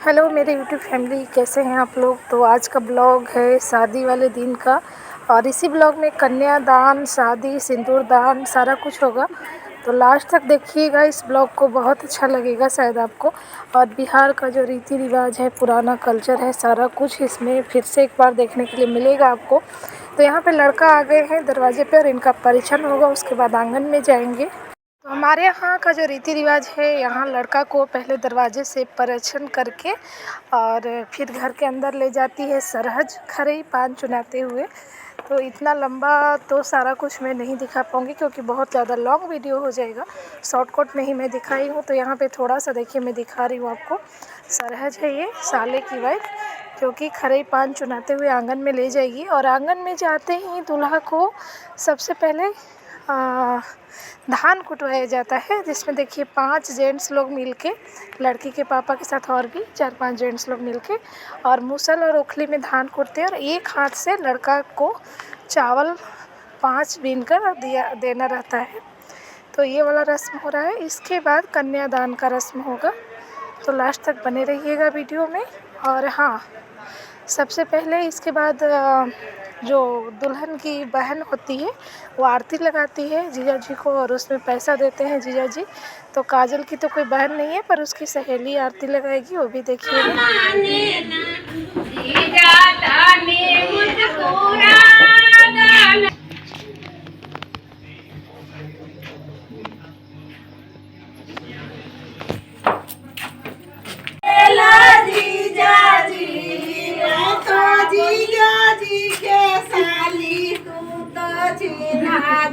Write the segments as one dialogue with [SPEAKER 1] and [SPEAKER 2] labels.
[SPEAKER 1] Hello मेरे YouTube family, कैसे हैं आप लोग। तो आज का ब्लॉग है शादी वाले दिन का, और इसी ब्लॉग में कन्यादान, शादी, सिंदूर दान सारा कुछ होगा। तो लास्ट तक देखिएगा, इस ब्लॉग को बहुत अच्छा लगेगा शायद आपको। और बिहार का जो रीति रिवाज है, पुराना कल्चर है, सारा कुछ इसमें फिर से एक बार देखने के लिए मिलेगा आपको। तो यहाँ पे लड़का आ गए हैं दरवाजे पे और इनका परिछन होगा, उसके बाद आंगन में जाएंगे। तो हमारे यहाँ का जो रीति रिवाज है, यहाँ लड़का को पहले दरवाजे से परिछन करके और फिर घर के अंदर ले जाती है सरहज खरई पान चुनाते हुए। तो इतना लंबा तो सारा कुछ मैं नहीं दिखा पाऊँगी क्योंकि बहुत ज़्यादा लॉन्ग वीडियो हो जाएगा। शॉर्टकट में ही मैं दिखाई हूँ। तो यहाँ पे थोड़ा सा देखिए, मैं दिखा रही हूँ आपको। सरहज है ये साले की वाइफ, जो कि खरई पान चुनाते हुए आंगन में ले जाएगी। और आंगन में जाते ही दूल्हा को सबसे पहले धान कुटवाया जाता है, जिसमें देखिए 5 जेंट्स लोग मिलके, लड़की के पापा के साथ और भी 4-5 जेंट्स लोग मिलके और मूसल और ओखली में धान कूटते हैं। और एक हाथ से लड़का को चावल 5 बीन कर देना रहता है। तो ये वाला रस्म हो रहा है। इसके बाद कन्यादान का रस्म होगा। तो लास्ट तक बने रहिएगा वीडियो में। और हाँ, सबसे पहले इसके बाद जो दुल्हन की बहन होती है वो आरती लगाती है जीजा जी को, और उसमें पैसा देते हैं जीजा जी। तो काजल की तो कोई बहन नहीं है, पर उसकी सहेली आरती लगाएगी, वो भी देखिएगा।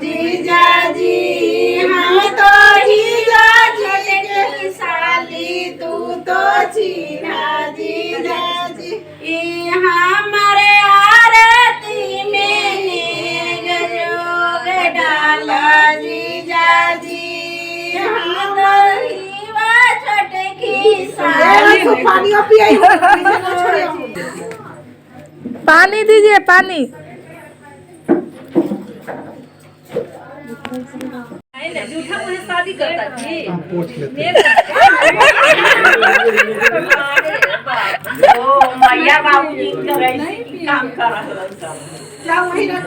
[SPEAKER 2] जीजाजी हम तो जीजाजी के साली, तू तो चीना जीजाजी। हमारे आरती में गजोग डाला जीजाजी, हम छोटकी साली।
[SPEAKER 1] पानी दीजिए, पानी।
[SPEAKER 3] जूठा मुझे शादी करता थी। ओ मैया बाबूजी काम कर रहा था। क्या वही ना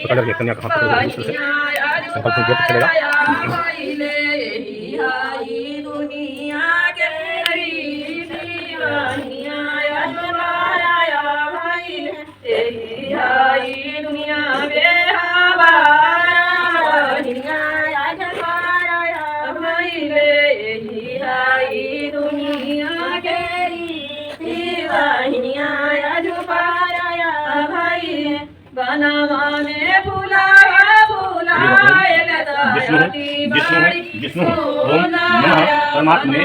[SPEAKER 4] पकड़ के कन्या कहाँ पकड़ दूसरे से संकल्प में गेट चलेगा। विष्णु ओम नमः परमात्मने।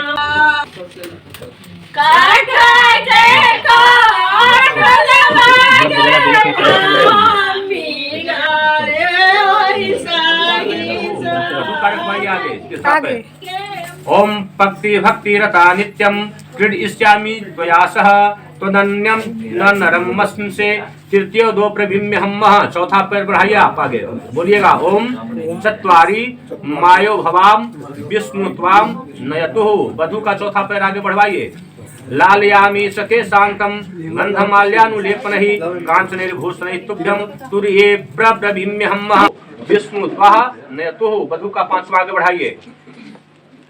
[SPEAKER 4] ओम भक्ति भक्ति रता नित्यम क्रीडयिष्यामि त्वया सह त्वदन्यम न नरम मस्से। तृतीय दो प्रभिम्य हम। चौथा पैर बढ़ाइए आप आगे बोलिएगा। ओम चत्वारी मायो भवाम विष्णु त्वाम नयतु। वधु का चौथा पैर आगे बढ़वाइए। लालयामी सके शांतम गंधमाल्यानुलेपनहि कांचनैर्भूषणैः तुभ्यं तुर्ये प्रभिम्य हम विष्णु त्वाह नयतु। वधु का पांचवा आगे बढ़ाइए।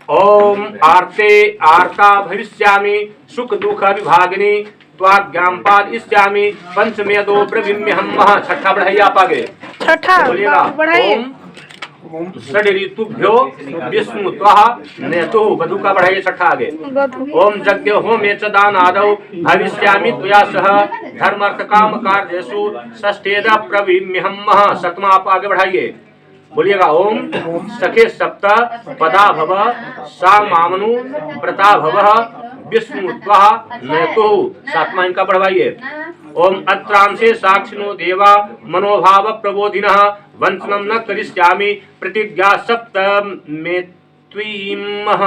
[SPEAKER 4] ओम आर्ते आर्ता भविष्यामि सुख दुख विभागिनी त्वाज्ञापाद इष्यामि पंचमे दो प्रभिम्य हम। छठा बढ़ाइए आप आगे।
[SPEAKER 1] छठा बढ़ाइए।
[SPEAKER 4] ओम षडऋतुभ्यो विष्णु त्वाह नेतु। वधु का बढ़ाइए छठा आगे। ओम यज्ञ होमे च दानादौ भविष्यामि त्वया सह धर्मार्थ काम कार्येषु षष्ठेद प्रभिम्य हम। सतमा आप आगे बढ़ाइए बोलिएगा। ओम सखे सप्त पदा भव सा मामनु व्रता भव विष्णु त्वः नयतु। सातवां इनका बढ़वाइए। ओम अत्रांसे साक्षिनो देवा मनोभाव प्रबोधिनः वंचनम न करिष्यामि प्रतिज्ञा सप्तमे त्वीमः।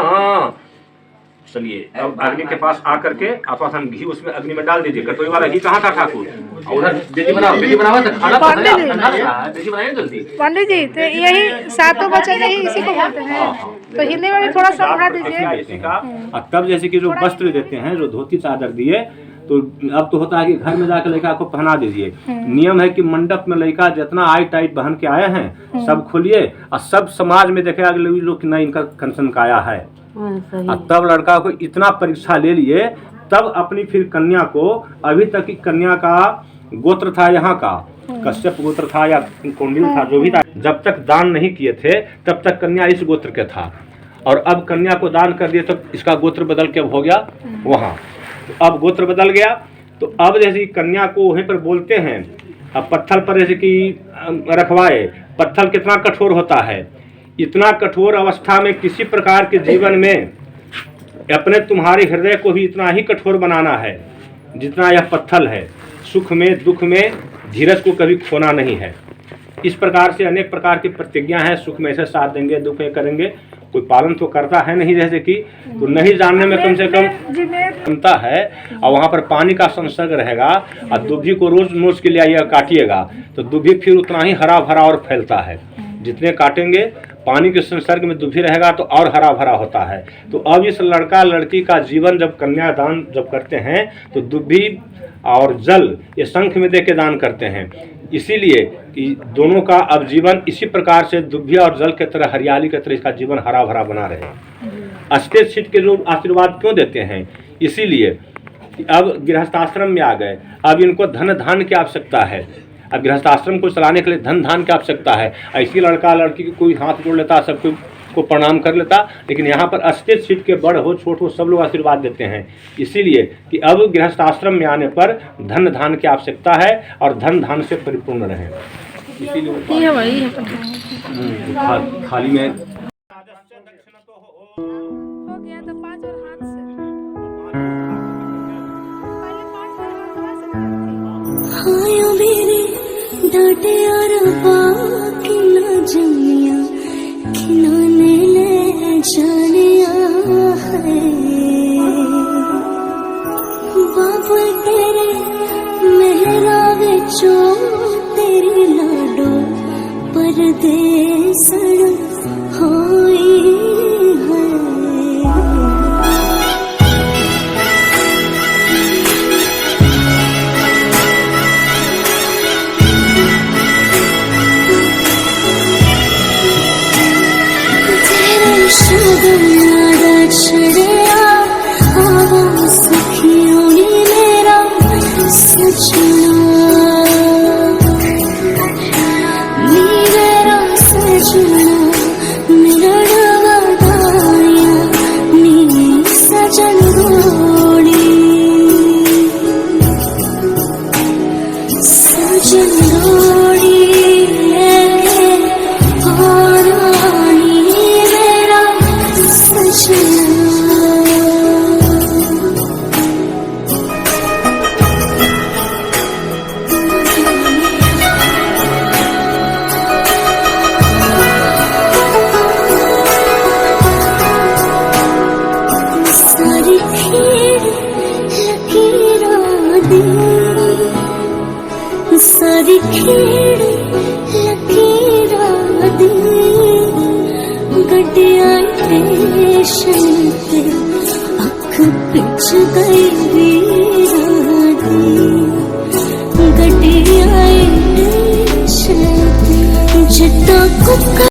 [SPEAKER 4] चलिए अब अग्नि के पास आकर के आप हम घी उसमें अग्नि में डाल दीजिए। कटोरी वाला घी कहाँ था ठाकुर? उधर बेटी बनावा तो खाना बेटी बनाइए जल्दी।
[SPEAKER 1] पंडित जी तो यही सातों बचन यही इसी को बोलते हैं, तो हिंदी में भी थोड़ा समझा दीजिए।
[SPEAKER 4] तब जैसे कि जो वस्त्र देते हैं, जो धोती चादर दिए, तो अब तो होता है कि घर में जाकर लड़का को पहना दीजिए। नियम है कि मंडप में लड़का जितना आई टाइट पहन के आए हैं सब खोलिए और सब समाज में देखे अगले लोग कि नहीं इनका कंसन का आया है। तब लड़का को इतना परीक्षा ले लिए, तब अपनी फिर कन्या को, अभी तक की कन्या का गोत्र था यहाँ का कश्यप गोत्र था या कौंडिल था, जो भी था, जब तक दान नहीं किए थे तब तक कन्या इस गोत्र के था। और अब कन्या को दान कर दिए तो इसका गोत्र बदल के हो गया वहाँ। तो अब गोत्र बदल गया, तो अब जैसे कन्या को वहीं पर बोलते हैं, अब पत्थर पर जैसे कि रखवाए। पत्थर कितना कठोर होता है, इतना कठोर अवस्था में किसी प्रकार के जीवन में अपने तुम्हारे हृदय को भी इतना ही कठोर बनाना है जितना यह पत्थर है। सुख में दुख में धीरज को कभी खोना नहीं है। इस प्रकार से अनेक प्रकार की प्रतिज्ञा है, सुख में ऐसे साथ देंगे, दुख में करेंगे, कोई पालन तो करता है नहीं, जैसे कि तो नहीं जानने में कम से कम क्षमता है। और वहाँ पर पानी का संसर्ग रहेगा और दुभी को रोज नोच के लिए आइएगा, काटिएगा तो दुभी फिर उतना ही हरा भरा और फैलता है। जितने काटेंगे पानी के संसर्ग में दुभी रहेगा तो और हरा भरा होता है। तो अब इस लड़का लड़की का जीवन जब कन्यादान जब करते हैं तो दुभी और जल ये शंख में दे के दान करते हैं, इसीलिए कि दोनों का अब जीवन इसी प्रकार से दुभी और जल के तरह, हरियाली के तरह इसका जीवन हरा भरा बना रहे। अस्थिर सीट के लोग आशीर्वाद क्यों देते हैं? इसीलिए कि अब गृहस्थाश्रम में आ गए, अब इनको धन धान की आवश्यकता है। अब गृहस्थाश्रम को चलाने के लिए धन धान की आवश्यकता है। ऐसी लड़का लड़की की कोई हाथ जोड़ लेता, सबको को प्रणाम कर लेता, लेकिन यहाँ पर अस्थिर सीट के बड़ हो छोट हो सब लोग आशीर्वाद देते हैं। इसीलिए कि अब गृहस्थाश्रम में आने पर धन धान की आवश्यकता है और धन धान से परिपूर्ण रहे। इसीलिए थाली में
[SPEAKER 1] हो गया तो 5 और हाथ से
[SPEAKER 2] हायो मेरे डाटे और बाकी ना जमिया खिलौने ले जानिया है। बाबा तेरे मेहरा विचों तेरी लाडो परदेसण होई है। सारी खेड़ लकीरा दी गड्डिया स्टेशन पे अख पिछ गई वीरा दी गड्डिया स्टेशन पे जट्टा कुक्का